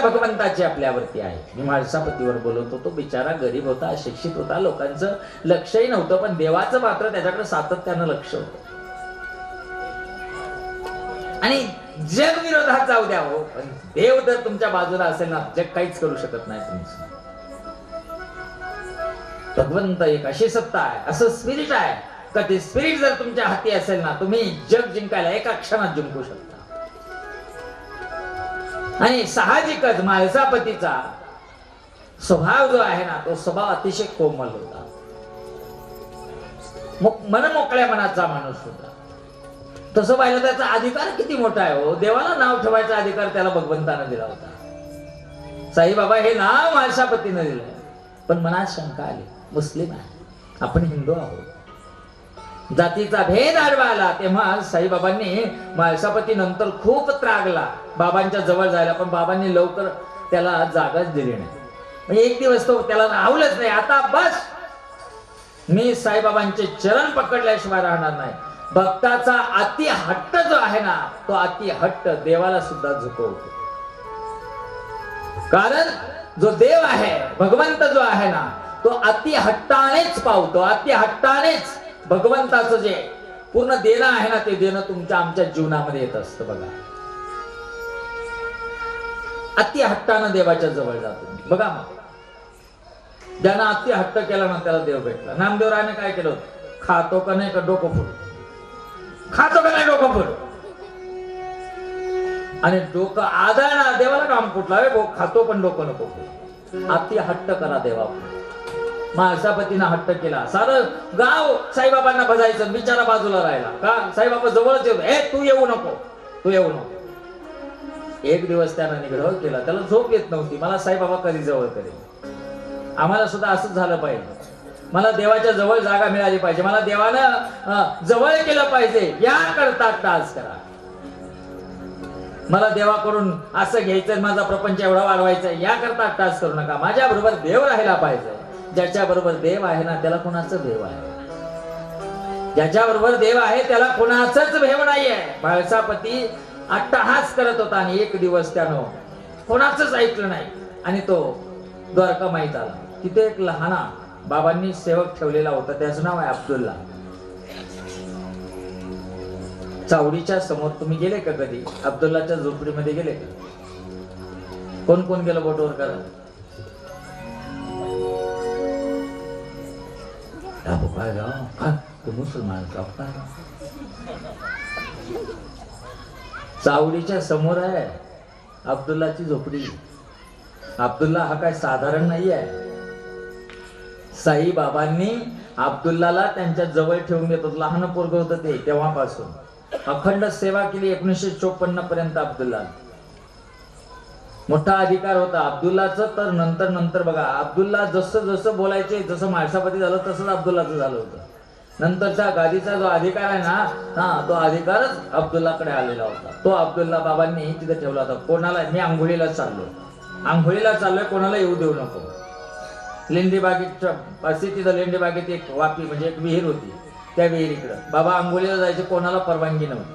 भगवंताची आपल्यावरती आहे. मी म्हाळसापतीवर बोलत होतो, बिचारा गरीब होता, अशिक्षित होता, लोकांचं लक्षही नव्हतं, पण देवाचं मात्र त्याच्याकडे सातत्यानं लक्ष होतं. आणि जग विरोधात जाऊ द्या हो, पण देव जर तुमच्या बाजूला असेल ना, जग काहीच करू शकत नाही तुमचं. भगवंत एक अशी सत्ता आहे, असं स्पिरिट आहे का ते स्पिरिट जर तुमच्या हाती असेल ना, तुम्ही जग जिंकायला एका क्षणात जिंकू शकता. आणि साहजिकच म्हाळसापतीचा स्वभाव जो आहे ना, तो स्वभाव अतिशय कोमल होता, मनमोकळ्या मनाचा माणूस होता. तसं पाहिलं त्याचा अधिकार किती मोठा आहे हो. देवाला नाव ठेवायचा अधिकार त्याला भगवंतानं दिला होता. साईबाबा हे नाव म्हाळसापतीनं दिलं, पण मनात शंका आली, मुस्लिम आहे, आपण हिंदू आहोत, जातीचा भेद आडवा आला. तेव्हा साईबाबांनी म्हाळसापती नंतर खूप त्रागला बाबांच्या जवळ जायला, पण बाबांनी लवकर त्याला जागाच दिली नाही. म्हणजे एक दिवस तो त्याला राहुलच नाही, आता बस मी साईबाबांचे चरण पकडल्याशिवाय राहणार नाही. भक्ताचा अति हट्ट जो आहे ना, तो अति हट्ट देवाला सुद्धा झुकवतो. कारण जो देव आहे, भगवंत जो आहे ना, तो अति हट्टानेच पावतो. अति हट्टानेच भगवंताचं जे पूर्ण देणं आहे ना, ते देणं तुमच्या आमच्या जीवनामध्ये येत असतं. बघा, अति हट्टानं देवाच्या जवळ जातो. बघा मग ज्यानं अति हट्ट केला ना, त्याला देव भेटला. नामदेवरायाने काय केलं, खातो का नाही का डोकं फुट, खातो का नाही डोकं फुट. आणि डोकं आदळला देवाला काम फुटला, खातो पण डोकं नको फुट. अति हट्ट करा देवा. म्हाळसापतीनं हट्ट केला, सारं गाव साईबाबांना भजायचं, बिचारा बाजूला राहिला. का साईबाबा जवळच येऊ, हे तू येऊ नको, तू येऊ नको. एक दिवस त्यानं निग्रह केला, त्याला झोप येत नव्हती, मला साईबाबा कधी जवळ करेल. आम्हाला सुद्धा असंच झालं पाहिजे, मला देवाच्या जवळ जागा मिळाली पाहिजे, मला देवानं जवळ केलं पाहिजे, याकरता टाच करा. मला देवाकडून असं घ्यायचं, माझा प्रपंच एवढा वाढवायचा, याकरता टाच करू नका. माझ्या बरोबर देव राहायला पाहिजे. ज्याच्या बरोबर देव आहे ना, त्याला कोणाचं भेव आहे. ज्याच्या बरोबर देव आहे त्याला कोणाचंच भेव नाहीये. म्हाळसापती अट्टहास करत होता, आणि एक दिवस त्यानं कोणाचंच ऐकलं नाही, आणि तो द्वारका माहीत आला. तिथे एक लहाना बाबांनी सेवक ठेवलेला होता, त्याचं नाव आहे अब्दुल्ला. चावडीच्या समोर तुम्ही गेले का कधी? अब्दुल्लाच्या झोपडीमध्ये गेले का? कोण कोण गेलं बोटवर करा. मुसलमान चावडीच्या समोर आहे अब्दुल्लाची झोपडी. अब्दुल्ला हा काय साधारण नाही आहे. साईबाबांनी अब्दुल्लाला त्यांच्या जवळ ठेवून घेतो. लहान पोरग होतं ते, तेव्हापासून अखंड सेवा केली 1954 पर्यंत. अब्दुल्ला मोठा अधिकार होता अब्दुल्लाचं. तर नंतर नंतर बघा, अब्दुल्ला जसं जसं बोलायचे, जसं म्हाळसापती झालं तसंच अब्दुल्लाचं झालं होतं. नंतरच्या गादीचा जो अधिकार आहे ना, तो अधिकारच अब्दुल्लाकडे आलेला होता. तो अब्दुल्ला बाबांनी तिथे ठेवला होता. कोणाला, मी आंघोळीला चाललोय, कोणाला येऊ देऊ नको. लेंडी बागेच्या पाशी तिथं लेंडी बागेत एक वापी म्हणजे एक विहीर होती, त्या विहिरीकडं बाबा आंघोळीला जायचे, कोणाला परवानगी नव्हती.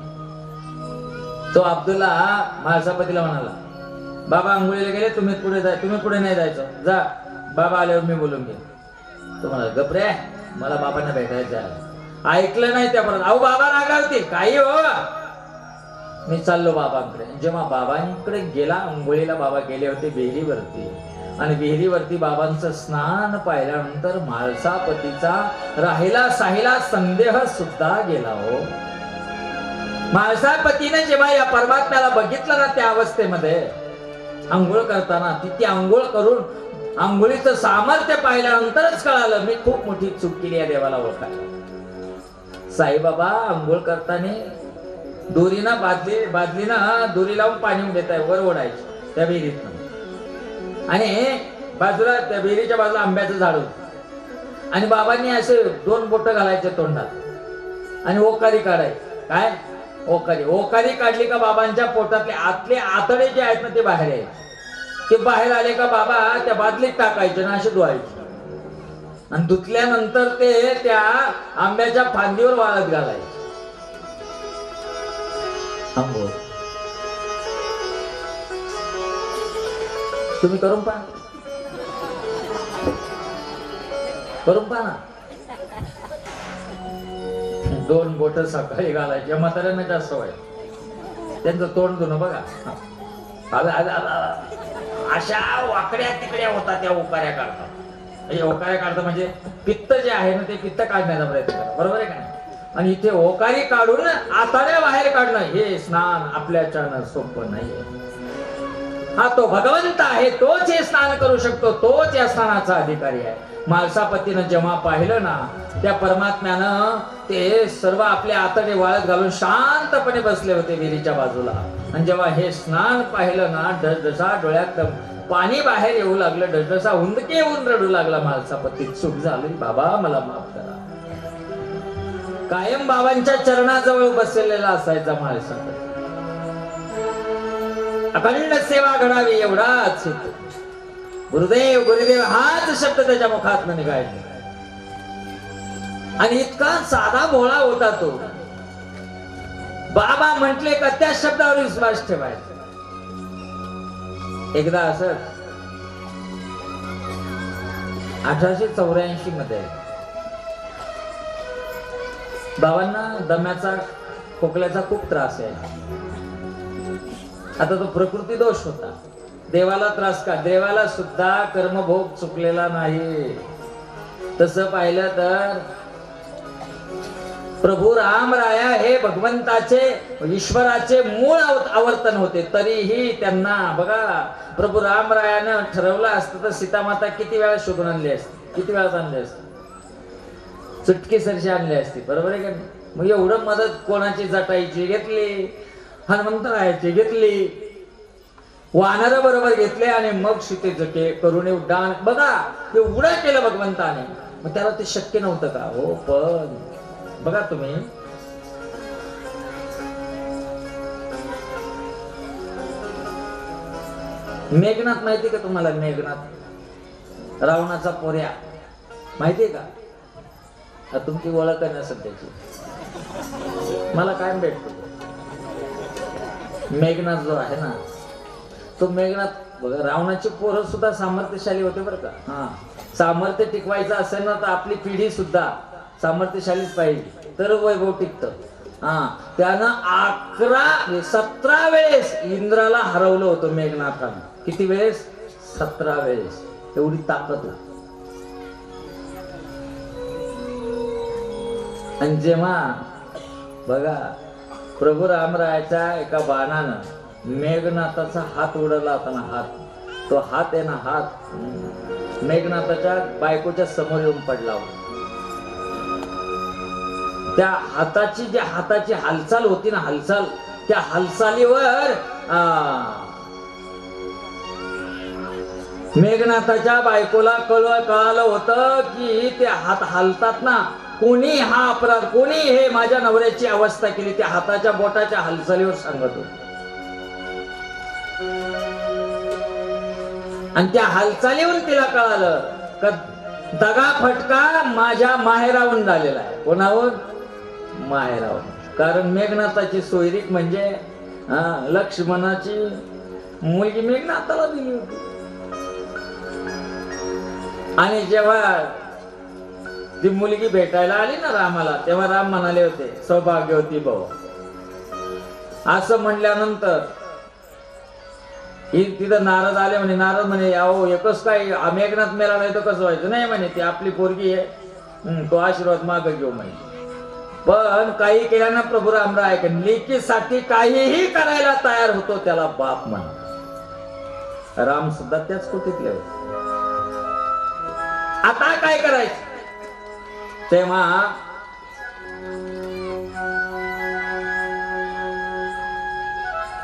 तो अब्दुल्ला म्हाळसापतीला म्हणाला, बाबा आंघोळीला गेले, तुम्ही पुढे नाही जायचं, जा, बाबा आल्यावर मी बोलून घे. तो म्हणाला, गप्रे, मला बाबांना भेटायचं आहे. ऐकलं नाही त्या परत, अहो बाबा रागावतील, काही हो, मी चाललो बाबांकडे. जेव्हा बाबांकडे गेला, आंघोळीला बाबा गेले होते विहिरीवरती, आणि विहिरीवरती बाबांचं स्नान पाहिल्यानंतर म्हाळसापतीचा राहिला साहिला संदेह सुद्धा गेला हो. म्हाळसापतीने जेव्हा या परमात्म्याला बघितलं ना, त्या अवस्थेमध्ये आंघोळ करताना, ती आंघोळ करून आंघोळीचं सामर्थ्य पाहिल्यानंतरच कळालं, मी खूप मोठी चूक केली आहे देवाला ओळखायला. साईबाबा आंघोळ करताना दोरीनं बादलीनं दोरी लावून पाणी देत आहे, वर ओढायची त्या विहिरीतनं, आणि बाजूला त्या विहिरीच्या बाजूला आंब्याचं झाड होतं, आणि बाबांनी असे 2 बोटं घालायचे तोंडात आणि ओकारी काढायची. काय ओकारी काढली का बाबांच्या पोटातले आतले आतडे जे आहेत ना, ते बाहेर यायचे. ते बाहेर आले का बाबा त्या बादलीत टाकायचे ना, असे धुवायचे, आणि धुतल्यानंतर ते त्या आंब्याच्या फांदीवर वाळत घालायचे. तुम्ही करून पहा, करून पहा ना. 2 बोट सकाळी घालायचे, म्हाताऱ्यांना जास्त सवय, त्यांचं तोंड धुणं बघा. अशा वाकड्या तिकड्या होतात त्या उकाऱ्या काढतात. म्हणजे ओकाऱ्या काढतात म्हणजे पित्त जे आहे ना ते पित्त काढण्याचा प्रयत्न करा, बरोबर आहे का नाही. आणि इथे ओकारी काढून आताड्या बाहेर काढणं हे स्नान आपल्याच्यानं सोपं नाहीये. हा तो भगवंत आहे, तोच हे स्नान करू शकतो, तोच या स्नानाचा अधिकारी आहे. माळसापतीनं जेव्हा पाहिलं ना त्या परमात्म्यानं, ते सर्व आपले आतडे वाळत घालून शांतपणे बसले होते विहिरीच्या बाजूला. आणि जेव्हा हे स्नान पाहिलं ना, ढसढसा डोळ्यात पाणी बाहेर येऊ लागलं, ढसढसा हुंदके येऊन रडू लागला. माळसापती चूक झाली बाबा, मला माफ करा. कायम बाबांच्या चरणाजवळ बसलेला असायचा माळसापती. अखंड सेवा घडावी एवढाच गुरुदेव गुरुदेव हाच शब्द त्याच्या मुखात निघायचा. आणि इतका साधा भोळा होता तो. बाबा म्हटले का त्या शब्दावर विश्वास ठेवायचा. एकदा असं 1884 मध्ये बाबांना दम्याचा खोकल्याचा खूप त्रास आहे. आता तो प्रकृती दोष होता. देवाला त्रास का? देवाला सुद्धा कर्मभोग चुकलेला नाही. तसं पाहिलं तर प्रभू रामराया हे भगवंताचे ईश्वराचे मूळ आवर्तन होते. तरीही त्यांना बघा, प्रभू रामरायानं ठरवलं असतं तर सीतामाता किती वेळा शोधून आणली असती, किती वेळा आणली असती, चुटकीसरशी आणली असती, बरोबर आहे का नाही. मग एवढं मदत कोणाची जटाईची घेतली, हनुमंतरायाची घेतली, वानर बरोबर घेतले आणि मग सीतेचे करुणे उड्डाण बघा एवढं केलं भगवंताने. मग त्याला ते शक्य नव्हतं का? हो, पण बघा तुम्ही मेघनाथ माहिती का तुम्हाला? मेघनाथ रावणाचा पोऱ्या माहितीये का? तुमची ओळख आहे ना सध्याची. मला काय भेटतो मेघनाथ जो आहे ना, तो मेघनाथ बघा, रावणाची पोरं सुद्धा सामर्थ्यशाली होते बरं का. हा, सामर्थ्य टिकवायचं असेल ना तर आपली पिढी सुद्धा सामर्थ्यशालीच पाहिजे, तर वैभव टिकत. हा, त्यानं 17 वेळेस इंद्राला हरवलं होतं मेघनाथानं. किती वेळेस? 17 वेळेस. एवढी ताकद होती. आणि जेव्हा बघा प्रभू रामरायाच्या एका बाणानं मेघनाथाचा हात उडवला होता ना, हात, तो हात आहे ना, हात मेघनाथाच्या बायकोच्या समोर येऊन पडला होता. त्या हाताची जी हाताची हालचाल होती ना, हालचाल, त्या हालचालीवर मेघनाथाच्या बायकोला कळालं होतं की ते हात हलतात ना, कोणी हा अपराध, कोणी हे माझ्या नवऱ्याची अवस्था केली, त्या हाताच्या बोटाच्या हालचालीवर सांगत होत. आणि त्या हालचालीवरून तिला कळालं का दगा फटका माझ्या माहेरावरून झालेला आहे. कोणावर? माहेरावरून. कारण मेघनाथाची सोयरीक म्हणजे लक्ष्मणाची मुलगी मेघनाथाला दिली होती. आणि जेव्हा ती मुलगी भेटायला आली ना रामाला, तेव्हा राम म्हणाले होते सौभाग्यवती भाऊ. असं म्हणल्यानंतर तिथं नारद आले म्हणे. नारद म्हणे अहो एकच काय, मेघनाथ मेला नाही तर कसं व्हायचं? नाही म्हणे, ती आपली पोरगी आहे, तो आशीर्वाद माग घेऊ म्हणे. पण काही केल्यानं प्रभू रामराय लेकीसाठी काहीही करायला तयार होतो, त्याला बाप म्हणा. राम सुद्धा त्याच कुटीतले होते. आता काय करायचं? तेव्हा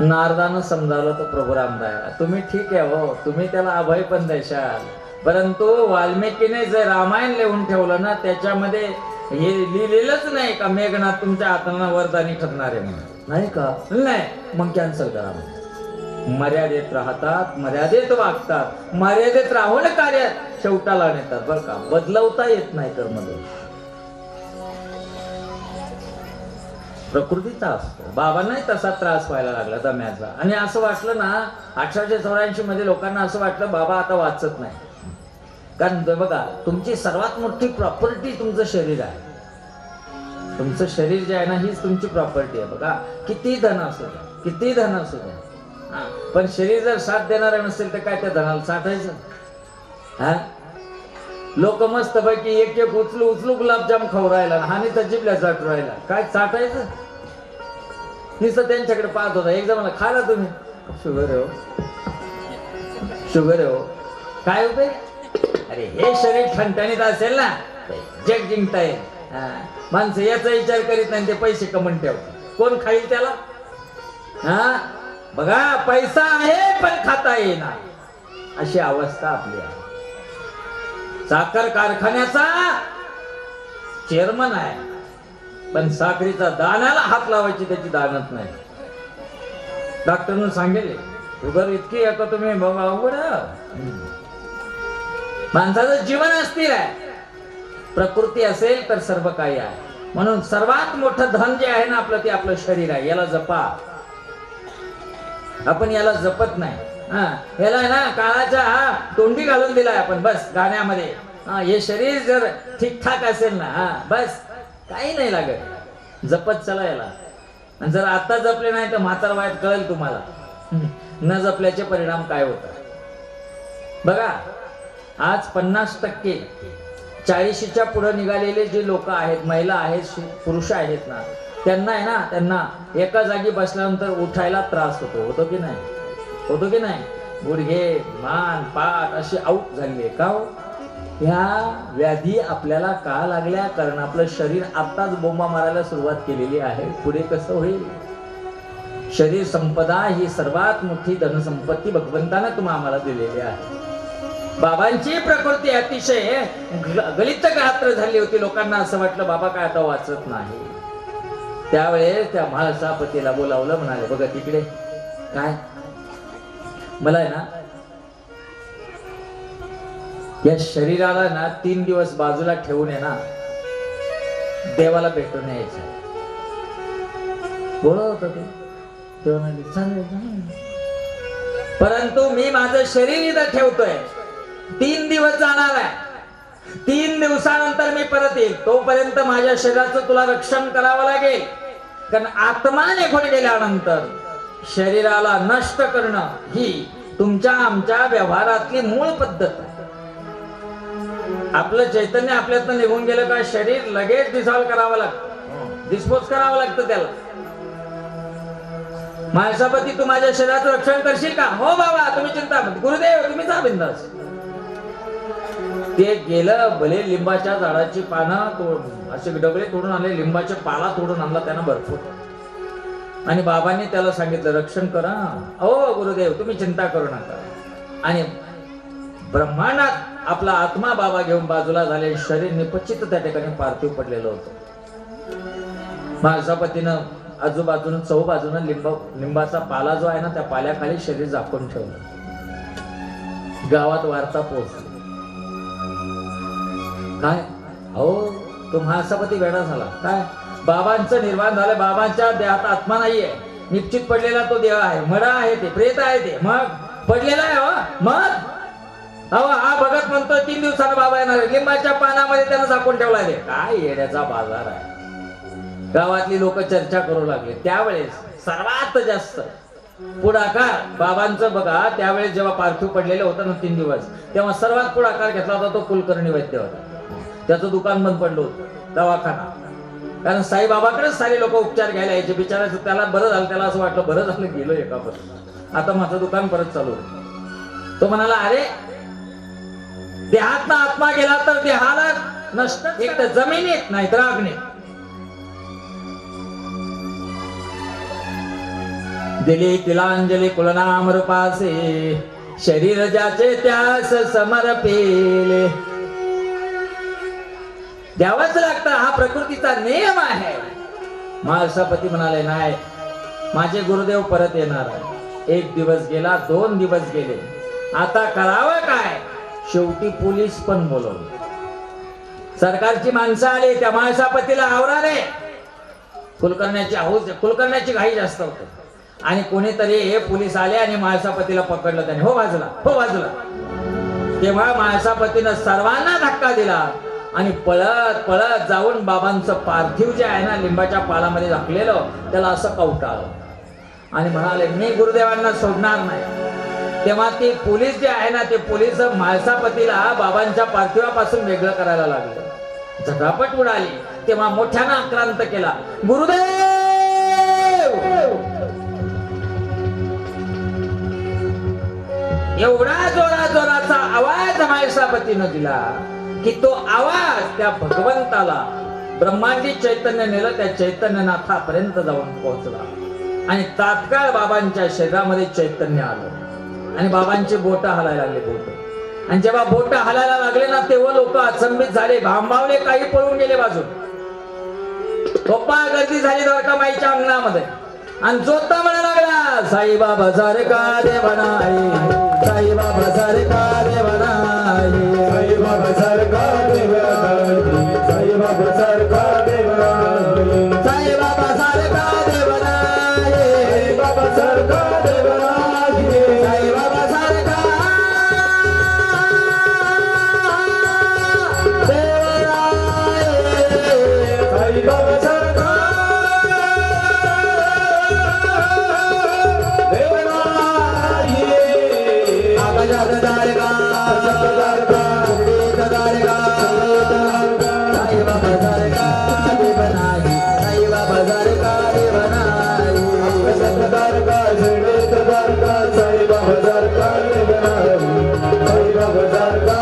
नारदानं समजावलं तर प्रभू रामरायाला, तुम्ही ठीक आहे हो, तुम्ही त्याला अभय पण देशाल, परंतु वाल्मिकीने जे रामायण लिहून ठेवलं ना त्याच्यामध्ये हे लिहिलेलंच नाही का मेघनाथ तुमच्या हातांना वरदानी ठरणार आहे म्हणून. नाही का? नाही, मग कॅन्सल करा. मर्यादेत राहतात, मर्यादेत वागतात, मर्यादेत राहून कार्य शेवटाला नेतात बरं का. बदलवता येत नाही कर्मदोष. प्रकृतीचा असतो. बाबांनाही तसा त्रास व्हायला लागला दम्याचा. आणि असं वाटलं ना 1884 मध्ये लोकांना असं वाटलं बाबा आता वाचत नाही. कारण बघा तुमची सर्वात मोठी प्रॉपर्टी तुमचं शरीर आहे. तुमचं शरीर जे आहे ना हीच तुमची प्रॉपर्टी आहे. बघा किती धन असू द्या, किती धन असू द्या, पण शरीर जर साथ देणार नसेल तर काय त्या धनाला साठायचं? हा, लोक मस्त पैकी एक एक उचलू उचलू गुलाबजाम खाऊ राहिला आणि तर जिबल्या चाटू राहिला. काय चाटायचं? नुसतं त्यांच्याकडे पाहत होता. एक जमाला खाला तुम्ही शुगर आहे हो, शुगर आहे हो, काय होते? अरे हे शरीर ठणठणीत असेल ना जग जिंकता येईल. माणसं याचा विचार करीत नाही, ते पैसे कमवून ठेवतात. कोण खाईल त्याला? हा बघा पैसा आहे पण खाता येईना अशी अवस्था आपली आहे. साखर कारखान्याचा चेअरमन आहे पण साखरीचा दाण्याला हात लावायची त्याची दानत नाही. डॉक्टरने सांगितले शुगर इतकी आहे का तुम्ही बघा अवघड. माणसाचं जीवन अस्थिर आहे. प्रकृती असेल तर सर्व काही आहे. म्हणून सर्वात मोठं धन जे आहे ना आपलं ते आपलं शरीर आहे. याला जपा. आपण याला जपत नाही. याला ना काळाच्या तोंडी घालून दिलाय आपण बस गाण्यामध्ये. हे शरीर जर ठीकठाक असेल ना बस काही नाही लागत. जपत चला याला. आणि जर आता जपले नाही तर म्हातार वाईट कळेल तुम्हाला न जपल्याचे परिणाम काय होतात. बघा आज 50% 40च्या पुढे निघालेले जे लोक आहेत, महिला आहेत, पुरुष आहेत ना, त्यांना आहे ना त्यांना एका जागी बसल्यानंतर उठायला त्रास होतो की नाही? होतो की नाही? गुडघे मान पाठ अशी आऊट झाली. का हो? ह्या व्याधी आपल्याला का लागल्या? कारण आपलं शरीर आताच बोंबा मारायला सुरुवात केलेली आहे. पुढे कसं होईल? शरीर संपदा ही सर्वात मोठी धनसंपत्ती भगवंतानं तुम्हाला आम्हाला दिलेली आहे. बाबांची प्रकृती अतिशय गलित गात्र झाली होती. लोकांना असं वाटलं बाबा काय आता वाचत नाही. त्यावेळेस त्या म्हाळसापतीला बोलावलं. म्हणाले बघा तिकडे काय मला आहे ना या शरीराला ना 3 दिवस बाजूला ठेवून आहे ना देवाला भेटून यायचं. बोलत होते तेव्हा म्हणाले चालेल, परंतु मी माझं शरीर इथं ठेवतोय. 3 दिवस जाणार आहे. 3 दिवसानंतर मी परत येईल. तोपर्यंत माझ्या शरीराचं तुला रक्षण करावं लागेल. कारण आत्मा निघून गेल्यानंतर शरीराला नष्ट करणं ही तुमच्या आमच्या व्यवहारातली मूळ पद्धत आहे. आपलं चैतन्य आपल्यातनं निघून गेलं का शरीर लगेच डिसॉल्व करावं लागतं, डिस्पोज करावं लागतं त्याला. माणसापती तू माझ्या शरीराचं रक्षण करशील का? हो बाबा तुम्ही चिंता मत. गुरुदेव तुम्ही जा बिंदास. ते गेलं भले लिंबाच्या झाडाची पानं असे डबळे तोडून आणले, लिंबाच्या पाला तोडून आणला त्यानं भरपूर. आणि बाबांनी त्याला सांगितलं रक्षण करा. ओ गुरुदेव तुम्ही चिंता करू नका. आणि ब्रह्मांडात आपला आत्मा बाबा घेऊन बाजूला झाले. शरीर निपचित त्या ठिकाणी पार्थिव पडलेलं होतं. माळसापतीनं आजूबाजून चहूबाजून लिंबाचा पाला जो आहे ना त्या पाल्याखाली शरीर झाकून ठेवलं. गावात वार्ता पोहोचली. काय हो तो माळसापती वेडा झाला. काय बाबांचं निर्वाण झालं. बाबांच्या देहात आत्मा नाहीये. निश्चित पडलेला तो देह आहे. मडा आहे ते, प्रेत आहे ते. मग पडलेला आहे हो. मग अहो हा भगत म्हणतोय 3 दिवसानं बाबा येणार. लिंबाच्या पानामध्ये त्यानं झाकून ठेवलाय. काय येण्याचा बाजार आहे. गावातली लोक चर्चा करू लागले. त्यावेळेस सर्वात जास्त पुढाकार बाबांचं बघा त्यावेळेस जेव्हा पार्थिव पडलेलं होतं ना 3 दिवस तेव्हा सर्वात पुढाकार घेतला होता तो कुलकर्णी वैद्य होता. त्याचं दुकान बंद पडलं होतं, दवाखाना. कारण साईबाबाकडेच सारे लोक उपचार घ्यायला यायचे. बिचारायचं त्याला बरं झालं. त्याला असं वाटलं बरं झालं गेलो एका परत आता माझं दुकान परत चालू. तो म्हणाला अरे देहात आत्मा गेला तर देहाला नष्ट एक तर जमिनीत नाही तर अग्नीत. दिली तिलांजली कुलनाम रूपासे शरीर ज्याचे त्यास समर्पिले. द्यावाच लागतं. हा प्रकृतीचा नियम आहे. माळसापती म्हणाले नाही माझे गुरुदेव परत येणार आहे. 1 दिवस गेला, 2 दिवस गेले. आता करावं काय? शेवटी पोलीस पण बोलवले. सरकारची माणसं आली. त्या माळसापतीला आवराने कुलकर्ण्याची हौस, कुलकर्ण्याची घाई जास्त होते. आणि कोणीतरी हे पोलीस आले आणि म्हाळसापतीला पकडलं त्याने. हो बाजूला, हो बाजूला. तेव्हा म्हाळसापतीनं सर्वांना धक्का दिला आणि पळत पळत जाऊन बाबांचं पार्थिव जे आहे ना लिंबाच्या पालामध्ये झाकलेलं त्याला असं कवटाळलं आणि म्हणाले मी गुरुदेवांना सोडणार नाही. तेव्हा ते पोलीस जे आहे ना ते पोलीस म्हाळसापतीला बाबांच्या पार्थिवापासून वेगळं करायला लागले. झटापट उडाली. तेव्हा मोठ्यानं आक्रांत केला, गुरुदेव. एवढा जोराचा आवाज म्हाळसापतीनं दिला की तो आवाज त्या भगवंताला ब्रह्मांडी चैतन्य नेलं त्या चैतन्यनाथापर्यंत जाऊन पोहोचला आणि तात्काळ बाबांच्या शरीरामध्ये चैतन्य आलं आणि बाबांची बोटं हलायला लागले. बोट आणि जेव्हा बोटं हलायला लागले ना तेव्हा लोक अचंबित झाले, भांबावले, काही पळून गेले बाजून. पप्पा गर्दी झाली द्वारकामाईच्या अंगणामध्ये आणि जोता म्हणा लागला, साईबाबा सारखा देव नाही, साईबाबा सारखा देव नाही, साईबाबा सारखा देव नाही, साईबाबा सारखा देव नाही, साईबाबा सारखा देव नाही, साईबाबा सारखा देव नाही, साईबाबा सारखा देव नाही, साईबाबा सारखा देव नाही. आकाशात दारगा, दारगा, शिर्डीत दारगा, साईबाबा सारखा देव नाही, साईबाबा सारखा देव नाही. दारगा, शिर्डीत दारगा, साईबाबा सारखा देव नाही, साईबाबा सारखा.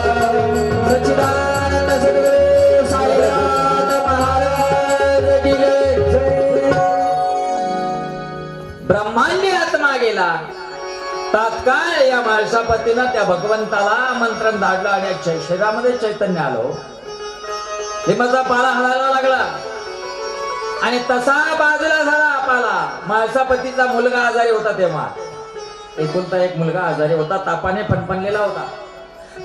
सच्चिदानंद सद्गुरू साईनाथ महाराज की जय. ब्रह्मांडी आत्मा गेला. तात्काळ या म्हाळसापतीनं त्या भगवंताला मंत्रण धाडलं आणि शरीरामध्ये चैतन्य आलो. लिंबाचा पाला हलायला लागला आणि तसा बाजूला झाला पाला. म्हाळसापतीचा मुलगा आजारी होता. तेव्हा एकुलता एक मुलगा आजारी होता, तापाने फणफणलेला होता.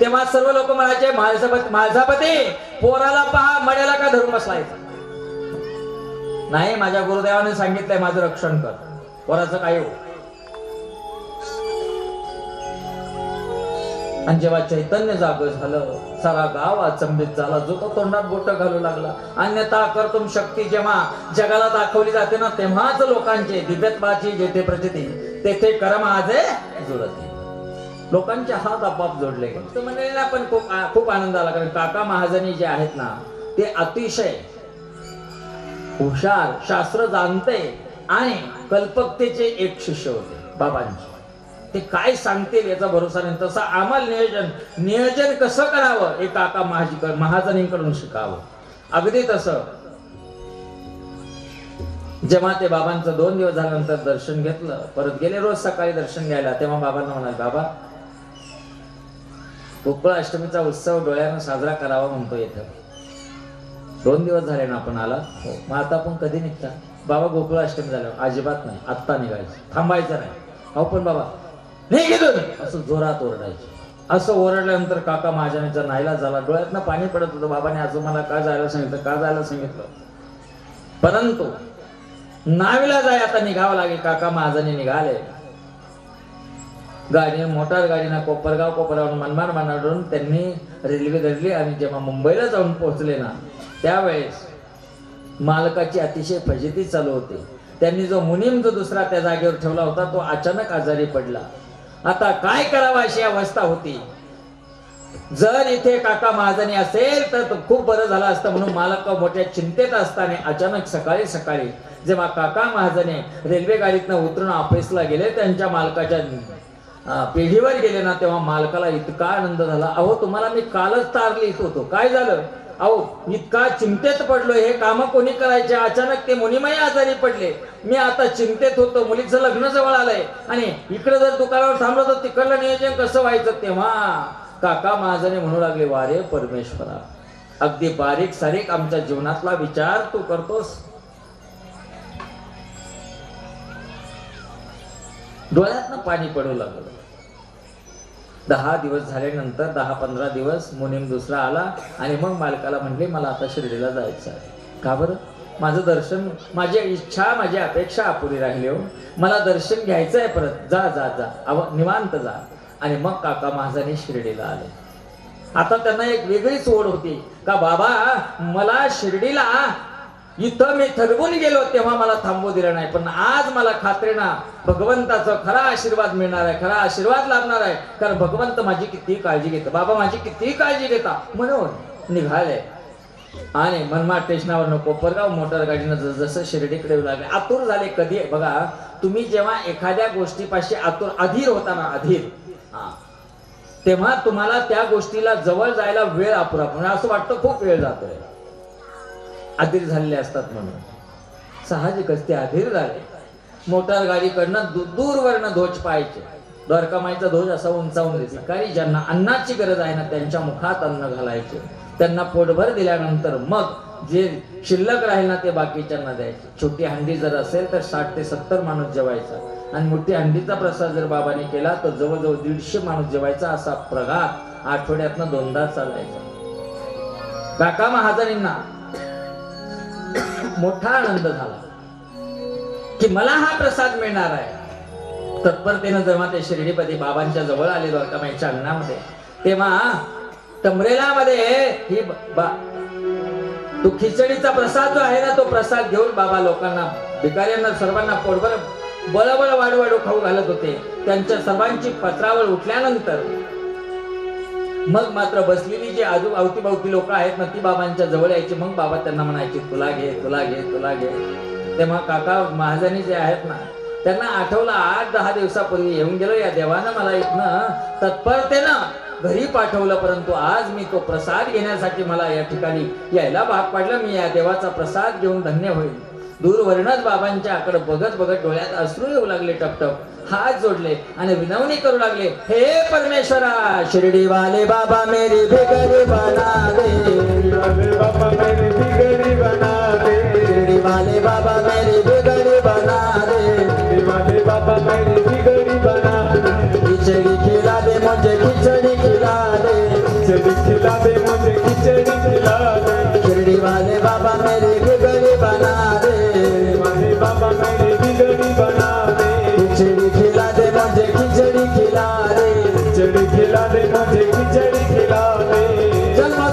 तेव्हा सर्व लोक म्हणायचे, म्हाळसापती पोराला पहा, मड्याला का धरून बसलाय. नाही, माझ्या गुरुदेवाने सांगितलंय माझं रक्षण कर, पोराचं काय हो. आणि जेव्हा चैतन्य जाग झालं सारा गाव अचंबित झाला. जो तो तोंडात बोट घालू लागला. अन्यथा कर्तुम शक्ती जेव्हा जगाला दाखवली जाते ना तेव्हाच लोकांचे दिव्यत्वाची जेथे प्रचिती तेथे कर्म आजे जुळते. लोकांचे हात आपोआप जोडले गेले. मंडळीला पण खूप आनंद आला, कारण काका महाजनी जे आहेत ना ते अतिशय हुशार, शास्त्र जाणते आणि कल्पकतेचे एक शिष्य होते बाबांचे. ते काय सांगतील याचा भरोसा नाही. तसं आम्हाला नियोजन कसं करावं हे काका महाजनींकडून शिकावं. अगदी तसं जेव्हा ते बाबांचं 2 दिवस झाल्यानंतर दर्शन घेतलं, परत गेले रोज सकाळी दर्शन घ्यायला. तेव्हा बाबांना म्हणाले, बाबा गोकुळ अष्टमीचा उत्सव डोळ्यानं साजरा करावा म्हणतो इथं. 2 दिवस झाले ना आपण आला. हो, मग आता आपण कधी निघता? बाबा गोकुळ अष्टमी झाल्यावर. अजिबात नाही, आत्ता निघायचं, थांबायचं नाही. अहो पण बाबा नाही गेलो असं जोरात ओरडायचे. असं ओरडल्यानंतर काका महाजनीचा नाईलाज झाला. डोळ्यातनं पाणी पडत होतं. बाबाने आजोबाला का जायला सांगितलं, का जायला सांगितलं, परंतु नावीलाज आहे, आता निघावं लागेल. काका महाजनी निघाले. गाडी मोटार गाडीनं कोपरगावरून मनमाड मानाडून त्यांनी रेल्वे धरली आणि जेव्हा मुंबईला जाऊन पोहोचले ना त्यावेळेस मालकाची अतिशय फजिती चालू होती. त्यांनी जो मुनीम जो दुसरा त्या जागेवर ठेवला होता तो अचानक आजारी पडला. आता काय करावं अशी अवस्था होती. जर इथे काका महाजनी असेल तर खूप बरं झालं असतं म्हणून मालक मोठ्या चिंतेत असताना अचानक सकाळी सकाळी जेव्हा काका महाजनी रेल्वे गाडीतनं उतरून ऑफिसला गेले, त्यांच्या मालकाच्या पेढीवर गेले ना तेव्हा मालकाला इतका आनंद झाला. अहो तुम्हाला मी कालच तारलीत होतो, काय झालं? अहो इतका चिंतेत पडलो, हे काम कोणी करायचे? अचानक ते मुनिमाई आजारी पडले. मी आता चिंतेत होतो, मुलीचं लग्न जवळ आलंय आणि इकडे जर दुकानावर थांबलो तर तिकडलं नियोजन कसं व्हायचं? तेव्हा काका महाजनी म्हणू लागले, वारे परमेश्वरा, अगदी बारीक सारीक आमच्या जीवनातला विचार तू करतोस. डोळ्यातनं पाणी पडू लागलं. 10 दिवस झाल्यानंतर 10-15 दिवस मुनीम दुसरा आला आणि मग मालकाला म्हणले, मला आता शिर्डीला जायचं आहे. का बरं? माझं दर्शन, माझी इच्छा, माझी अपेक्षा अपुरी राहिली हो. मला दर्शन घ्यायचं आहे परत. जा जा जा, निवांत जा. आणि मग काका महाजनी शिर्डीला आले. आता त्यांना एक वेगळीच ओढ होती का बाबा मला शिर्डीला इथं मी ठरवून गेलो तेव्हा मला थांबू दिलं नाही, पण आज मला खात्रीना भगवंताचा खरा आशीर्वाद मिळणार आहे, खरा आशीर्वाद लाभणार आहे. कारण भगवंत माझी किती काळजी घेता, बाबा माझी किती काळजी घेता म्हणून निघाले. आणि मनमाड स्टेशनावरनं कोपरगाव मोटर गाडीनं जसं शिर्डीकडे येऊ लागले. आतुर झाले. कधी बघा तुम्ही जेव्हा एखाद्या गोष्टीपाशी आतुर अधीर होता ना, अधीर, तेव्हा तुम्हाला त्या गोष्टीला जवळ जायला वेळ अपुरा, म्हणजे असं वाटतं खूप वेळ जातोय. अधीर झालेले असतात म्हणून साहजिकच ते अधीर झाले. मोटार गाडीकडनं दूरवरनं ध्वज पाहायचे. द्वारकामाईचा ध्वज असा उंचावून देते. काही ज्यांना अन्नाची गरज आहे ना त्यांच्या मुखात अन्न घालायचे. त्यांना पोटभर दिल्यानंतर मग जे शिल्लक राहील ना ते बाकीच्यांना द्यायचे. छोटी हंडी जर असेल तर 60 ते 70 माणूस जेवायचा. आणि मोठी हंडीचा प्रसाद जर बाबांनी केला तर जवळजवळ 150 माणूस जेवायचा. असा प्रघात आठवड्यातनं 2दा चालायचा. काका महाजनींना मोठा आनंद झाला की मला हा प्रसाद मिळणार आहे. तत्परतेनं जेव्हा ते शिर्डीपती बाबांच्या जवळ आले द्वारकामाईच्या अंगणामध्ये, तेव्हा तमरेलामध्ये ही तो खिचडीचा प्रसाद जो आहे ना तो प्रसाद घेऊन बाबा लोकांना, भिकाऱ्यांना, सर्वांना पोटभर बळबळ वाढू खाऊ घालत होते. त्यांच्या सर्वांची पत्रावळ उठल्यानंतर मग मात्र बसलेली जी अवतीभवती लोक आहेत ना ती बाबांच्या जवळ यायची. मग बाबा त्यांना म्हणायचे तुला घे तुला घे तुला घे. तेव्हा काका महाजनी जे आहेत ना त्यांना आठवलं 8-10 दिवसापूर्वी येऊन गेलो, या देवानं मला इथनं तत्परतेनं घरी पाठवलं, परंतु आज मी तो प्रसाद घेण्यासाठी मला या ठिकाणी यायला भाग पाडलं. मी या देवाचा प्रसाद घेऊन धन्य होईल. दूरवरूनच बाबांच्या आकडे बघत बघत डोळ्यात अश्रू येऊ लागले. टपटप हात जोडले आणि विनवणी करू लागले, हे परमेश्वरा शिर्डी वाले बाबा मेरी भिखारी बना दे, बाबा मेरी भिखारी बना दे, शिर्डी वाले बाबा मेरी भिखारी बना दे, वाले बाबा मेरी भिखारी बना दे, खिचड़ी खिला दे मुझे खिचड़ी खिला दे, खिचड़ी खिला दे मुझे खिचड़ी खिला दे, शिर्डी वाले बाबा मेरी भिखारी बना दे, वाले बाबा मेरी भिखारी बना दे, खिचड़ी खिला दे मुझे खिचड़ी खिला दे, खिचड़ी खिला दे मुझे खिचड़ी खिला दे, जन्मों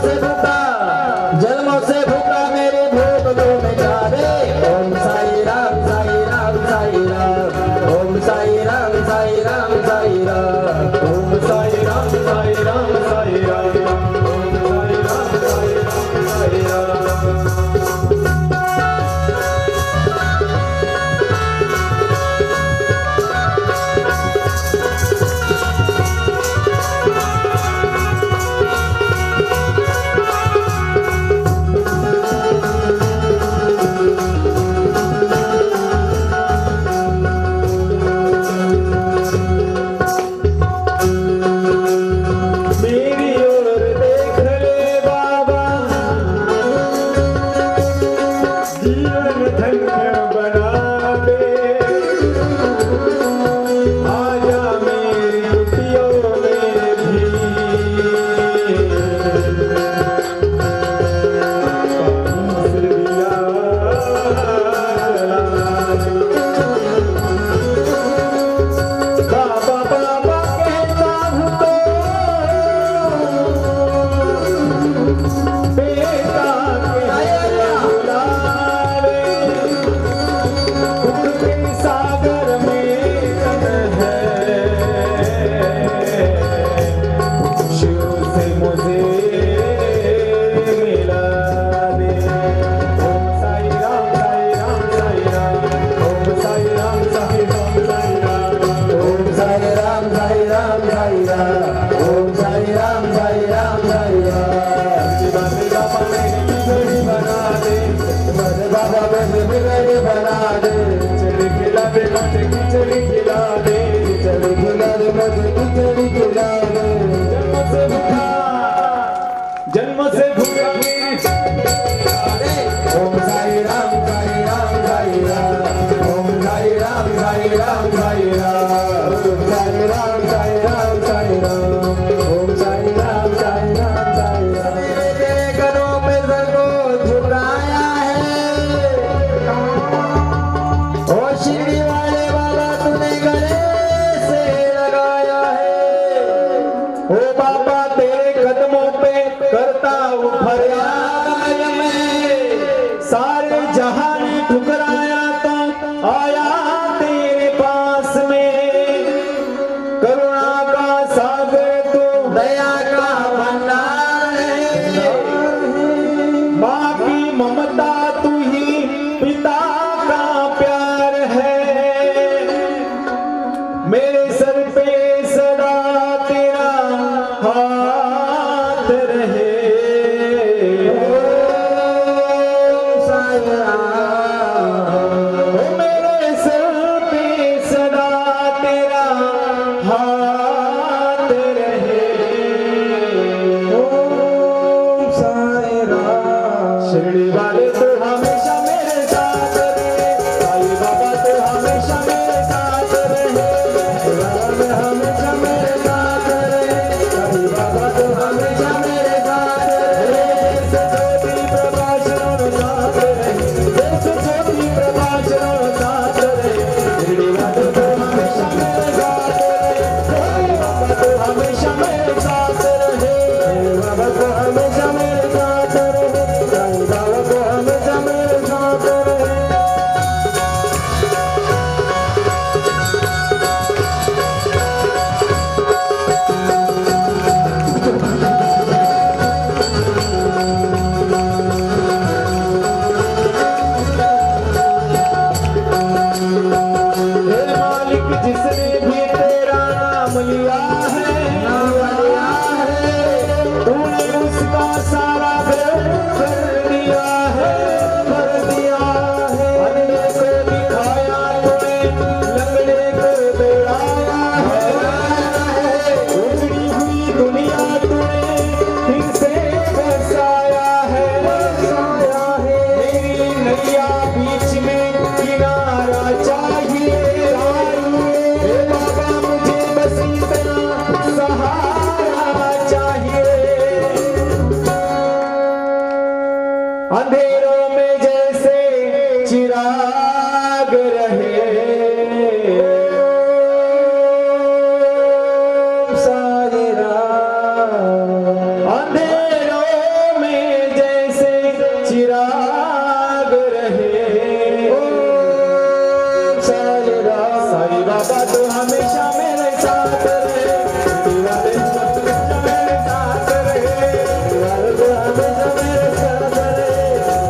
से भूखा मेरी भूख को मिटा दे। ओम साई राम साई राम साई राम, ओम साई राम साई राम साई राम, ओम साई राम साई राम साई राम, ओम साई राम साई राम साई राम। मेरी ओर देख ले बाबा, जीवन धन्य बना दे, आजा मेरी कुटियों में भी, बाबा बाबा कहता हूँ तो बेटा के बुला ले, दुख के सागर में कदर है, शिव से मुझे मिला दे। ओम साई राम साई राम साई राम, ओम साई राम साई राम साई राम, ओम साई राम साई राम साई राम, ओम साई राम साई राम साई राम, बाबा बाबा मेरी बिगड़ी बना दे, मेरे बाबा मेरी बिगड़ी बना दे, खिचड़ी खिला दे मुझे खिचड़ी खिला दे, खिचड़ी खिला दे मुझे खिचड़ी खिला दे। जन्म से भूखा मेरी ओम साई राम साई राम साई राम, ओम साई राम साई राम साई राम, ओम साई राम साई राम साई राम, ओम साई राम साई राम साई राम। तेरे कदमों पे सर को झुकाया है, सर पे सदा तेरा हाथ रहे। मेरे सर पे सदा तेरा हाथ रहे। ओम साईं राम। शिरडी वाले तो हमेशा मेरे साथ रहे, साईं बाबा तो हमेशा मेरे साथ रहे, राम हमेशा मेरे साथ रहे, साईं बाबा तो हमेशा मेरे साथ रहे। ज्योति प्रकाश साथ रहे, ज्योति प्रकाश साथ रहे। शिरडी वाले तो हमेशा मेरे साथ रहे, साईं बाबा तो हमेशा मेरे साथ रहे, बाबा तो हमेशा मेरे साथ रहे, साईं बाबा तो हमेशा मेरे साथ रहे। हे मालिक जिसने भी तेरा नाम लिया है, तूने उसका सारा घर कर दिया है, कर दिया है। अंधे को दिखाया तूने, लंगड़े को दौड़ाया है, उजड़ी हुई दुनिया तूने फिर से बसाया है, बसाया है। मेरी नैया बीच में किनारा चाहिए, हे बाबा मुझे बस इतना सहारा चाहिए। अंधेरों में जैसे चिराग रहे, साईं राम। अंधेरों में जैसे चिराग रहे, साईं राम। साईं बाबा तो हमेशा मेरे साथ रहे, दीवारे हमेशा मेरे साथ रहे, दीवारे तो हमेशा मेरे साथ रहे, दीवारे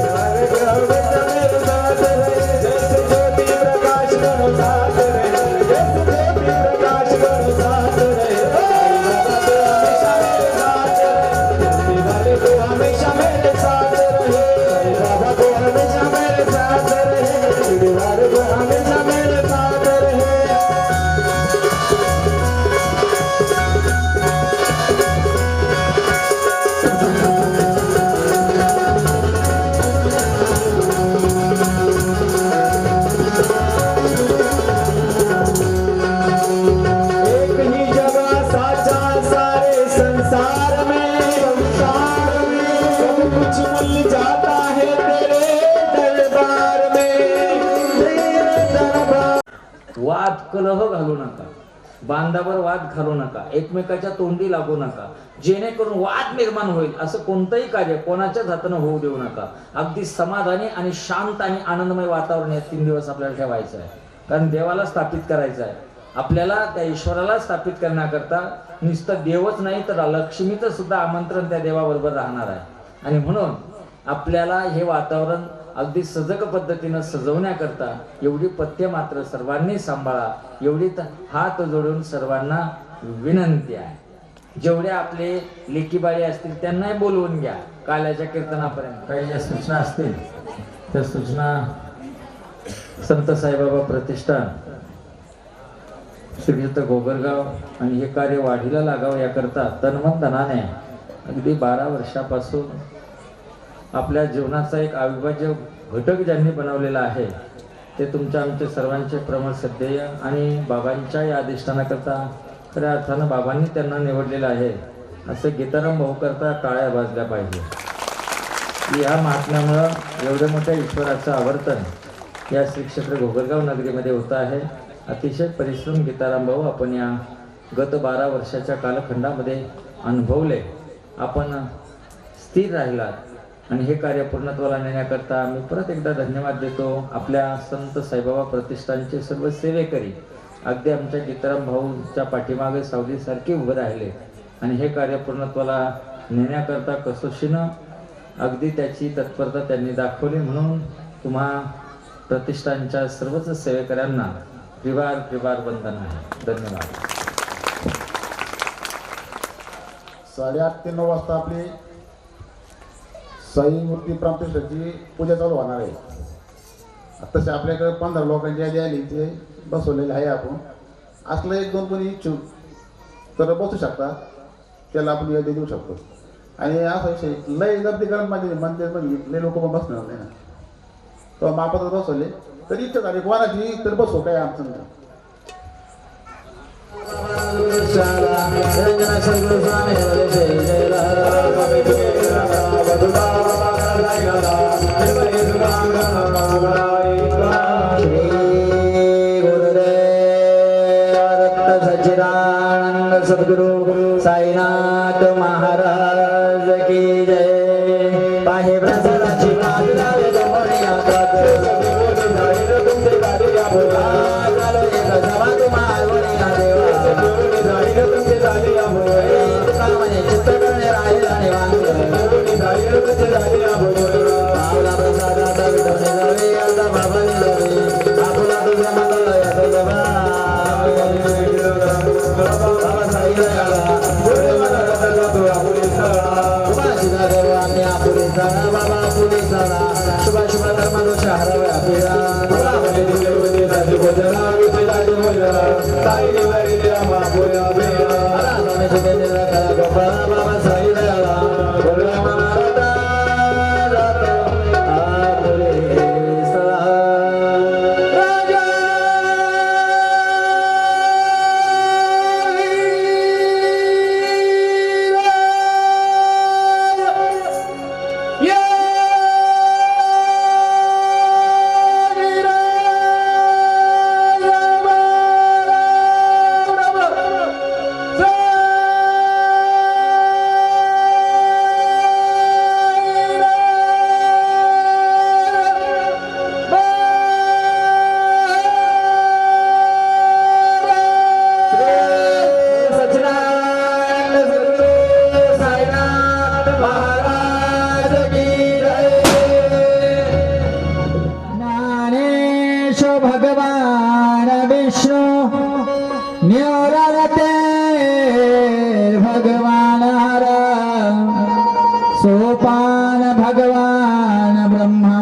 तो हमेशा मेरे साथ रहे। जैसे ज्योति प्रकाश करो साथ रहे, जैसे ज्योति प्रकाश करो साथ रहे। साईं बाबा तो हमेशा मेरे साथ रहे, दीवारे तो हमेशा मेरे साथ रहे, साईं बाबा तो हमेशा मेरे साथ रहे, दीवारे तो हमेशा मेरे साथ रहे। एक ही जगह साचा सारे संसार में, संसार में सब कुछ मिल जाता है तेरे दरबार में, तेरे दरबार। वाद कलह घालू नका, बांधावर वाद घालू नका, एकमेकाच्या तोंडी लागू नका, जेणेकरून वाद निर्माण होईल असं कोणतंही कार्य कोणाच्याच हातानं होऊ देऊ नका. अगदी समाधानी आणि शांत आणि आनंदमय वातावरण या 3 दिवस आपल्याला ठेवायचं आहे. कारण देवाला स्थापित करायचं आहे आपल्याला, त्या ईश्वराला स्थापित करण्याकरता नुसतं देवच नाही तर लक्ष्मीचं सुद्धा आमंत्रण त्या देवाबरोबर राहणार आहे. आणि म्हणून आपल्याला हे वातावरण अगदी सजग पद्धतीनं सजवण्याकरता एवढी पथ्य मात्र सर्वांनी सांभाळा, एवढी हात जोडून सर्वांना विनंती आहे. जेवढे आपले लेकीबाळी असतील त्यांनाही बोलवून घ्या काल्याच्या कीर्तनापर्यंत. काही ज्या सूचना असतील त्या सूचना संत साईबाबा प्रतिष्ठान श्रीयुत गोगरगाव आणि हे कार्य वाढीला लागावं याकरता तनमन धनाने अगदी 12 वर्षापासून आपल्या जीवनाचा एक अविभाज्य घटक ज्यांनी बनवलेला आहे ते तुमच्या आमचे सर्वांचे प्रमळ श्रद्धेय आणि बाबांच्या या अधिष्ठानाकरता खऱ्या अर्थानं बाबांनी त्यांना निवडलेलं आहे असं गीताराम भाऊ करता टाळ्या वाजल्या पाहिजे. या महात्म्यामुळं एवढ्या मोठ्या ईश्वराचं आवर्तन या श्री क्षेत्र गोगरगाव नगरीमध्ये होत आहे. अतिशय परिश्रम गीताराम भाऊ आपण या गत 12 वर्षाच्या कालखंडामध्ये अनुभवले. आपण स्थिर राहिलात आणि हे कार्य पूर्णत्वाला नेण्याकरता मी परत एकदा धन्यवाद देतो. आपल्या संत साईबाबा प्रतिष्ठानचे सर्व सेवेकरी अगदी आमच्या गीताराम भाऊच्या पाठीमागे सावलीसारखे उभे राहिले आणि हे कार्य पूर्णत्वाला नेण्याकरता कसोशीनं अगदी त्याची तत्परता त्यांनी दाखवली. म्हणून तुम्हा प्रतिष्ठानच्या सर्वच सेवेकऱ्यांना त्रिवार वंदन आहे. धन्यवाद. 8:30 ते 9 वाजता आपली साई मूर्ती प्राप्तीसाठी पूजा चालू होणार आहे. तसे आपल्याकडे 15 लोकांची यादी आली ते बसवलेले आहे. आपण असलं 1-2 कोणी इच्छुक तर बसू शकता, त्याला आपण यादी देऊ शकतो. आणि असा विषय लय गर्दी कारण मंदिरमध्ये लय लोक पण बसणार नाही ना, तर मापातच बसवले तरी इच्छा झाली कोणाची तर बसू, काय अडचण नाही. सच्चिदानंद सद्गुरु साईनाथ महाराज की जय. पाहे प्रसादाची माग लावे गमने आकात तुमचे गाडी झालो एक सभा तुम्हाला देवा तुमचे झाली म्हणे चित्त करणे राहिले आणि पावला प्रसादाचा विठवणे जावे आता बाबाने जावे आपुला तुझ्या मंडळ याचा जबा बाबा साईला गाला बाबा पुलिसाला शुभ शुभ धर्मानो शहरावर आपला बाबा साईला भगवान विष्णु न्योरते भगवान हर सोपान भगवान ब्रह्मा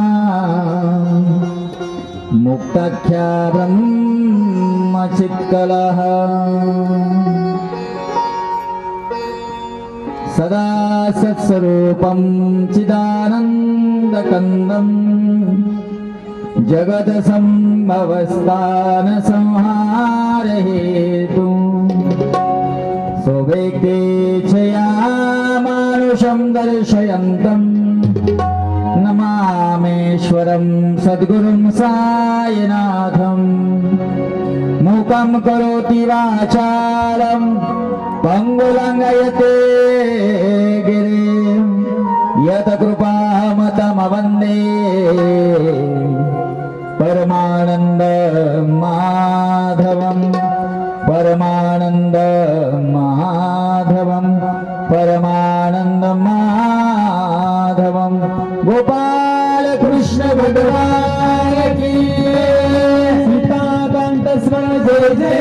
मुक्ताख्या ब्रह्म चित्कलः सदा सत्स्वरूपं चिदानन्दकन्दम् जगत संभवस्थान संहार हेतु सोवेक्तेच्छया मानुषं दर्शयन्तं नमामेश्वरं सद्गुरुं साईनाथं. मूकं करोति वाचालं पङ्गुलङ्घयते गिरिं यत्कृपामतमवन्दे परमानंद माधवम परमानंद माधवम परमानंद माधवम. गोपाल कृष्ण भगवान की सीताकांत स्मरण जय जय.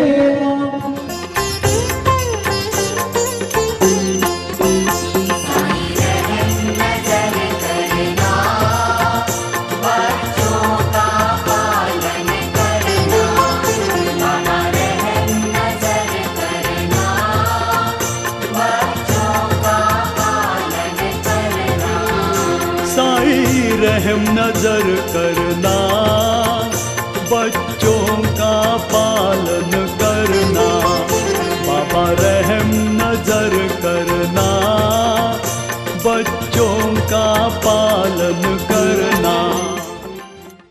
रहम नजर करना, बच्चों का पालन करना, बाबा रहम नजर करना,